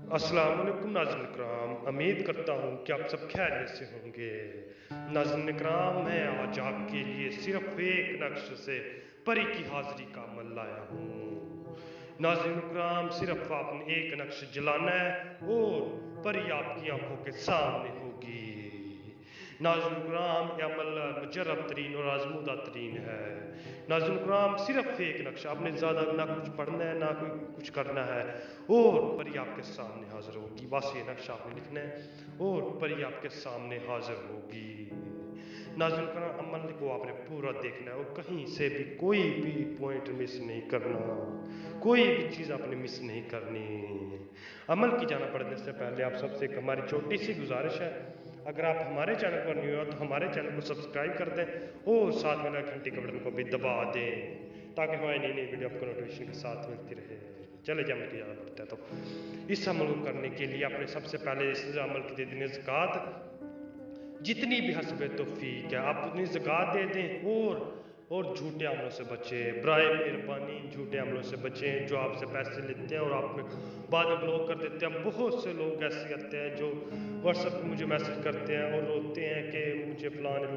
अस्सलाम वालेकुम नाज़रीन इकराम, उम्मीद करता हूँ कि आप सब खैरियत से होंगे। नाज़रीन इकराम, मैं आज आपके लिए सिर्फ एक नक्श से परी की हाज़िरी का अमल लाया हूँ। नाज़रीन इकराम, सिर्फ आपने एक नक्श जलाना है और परी आपकी आंखों के सामने होगी। नाज़रीन इकराम, ये अमल मुजर्रब तरीन और आज़मूदा तरीन है। नाज़रीन इकराम, सिर्फ एक नक्श, आपने ज़्यादा ना कुछ पढ़ना है ना कोई कुछ करना है और परी आपके सामने हाजिर होगी। बस ये नक्श आपने लिखना है और परी आपके सामने हाजिर होगी। नाज़रीन इकराम, अमल को आपने पूरा देखना है और कहीं से भी कोई भी पॉइंट मिस नहीं करना, कोई भी चीज़ आपने मिस नहीं करनी। अमल की जाना पड़ने से पहले आप सबसे एक हमारी छोटी सी गुजारिश है, अगर आप हमारे चैनल पर न्यू हो तो हमारे चैनल को सब्सक्राइब कर दें और साथ में घंटी के बटन को भी दबा दें ताकि हमारी नई नई वीडियो आपको नोटिफिकेशन के साथ मिलती रहे। चले जब अमल की जाना पड़ता है तो इस अमल को करने के लिए आपने सबसे पहले इस अमल की दे देनी ज़कात। जितनी भी हस्बे तौफीक है आप उतनी ज़कात दे दें और झूठे अमलों से बचें। बराए मेहरबानी झूठे अमलों से बचें जो आपसे पैसे लेते हैं और आप में बाद में ब्लॉक कर देते हैं। बहुत से लोग ऐसे करते हैं जो व्हाट्सएप पे मुझे मैसेज करते हैं और रोते हैं कि मुझे फ़लाँ ने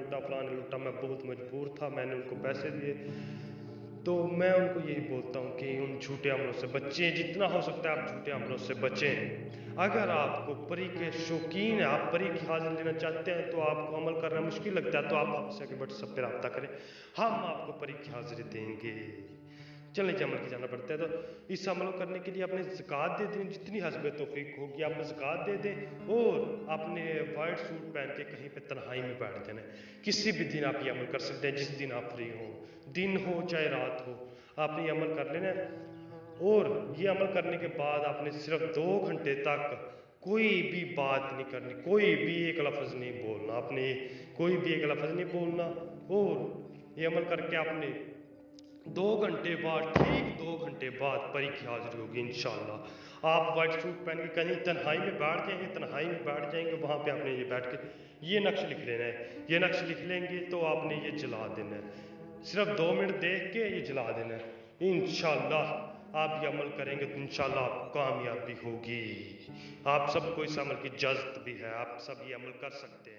लूटा, मैं बहुत मजबूर था, मैंने उनको पैसे दिए। तो मैं उनको यही बोलता हूँ कि उन झूठे अमलों से बचें, जितना हो सकता है आप झूठे अमलों से बचें। अगर आपको परी के शौकीन है, आप परी की हाज़िरी लेना चाहते हैं तो आपको अमल करना मुश्किल लगता है तो आप हमसे आगे व्हाट्सएप पर रब्ता करें, हम आपको परी की हाज़िरी देंगे। चलें जी, अमल की जाना पड़ता है तो इस अमल को करने के लिए आपने ज़कात दे दें, जितनी हस्बे तौफीक होगी आप ज़कात दे दें और आपने वाइट सूट पहन के कहीं पे तन्हाई में बैठ जाना है। किसी भी दिन आप ये अमल कर सकते हैं, जिस दिन आप फ्री हो, दिन हो चाहे रात हो, आपने ये अमल कर लेना है। और ये अमल करने के बाद आपने सिर्फ 2 घंटे तक कोई भी बात नहीं करनी, कोई भी एक लफ्ज़ नहीं बोलना, आपने कोई भी एक लफ्ज़ नहीं बोलना। और ये अमल करके आपने 2 घंटे बाद, ठीक 2 घंटे बाद परी की हाज़िरी होगी इंशाअल्लाह। आप वाइट सूट पहन के कहीं तन्हाई में बैठ जाएंगे, वहाँ पे आपने ये बैठ के ये नक्श लिख लेना है। ये नक्श लिख लेंगे तो आपने ये जला देना है, सिर्फ 2 मिनट देख के ये जला देना है। इंशाअल्लाह आप ये अमल करेंगे तो इंशाअल्लाह आपको कामयाबी होगी। आप सबको इस अमल की इजाज़त भी है, आप सब ये अमल कर सकते हैं।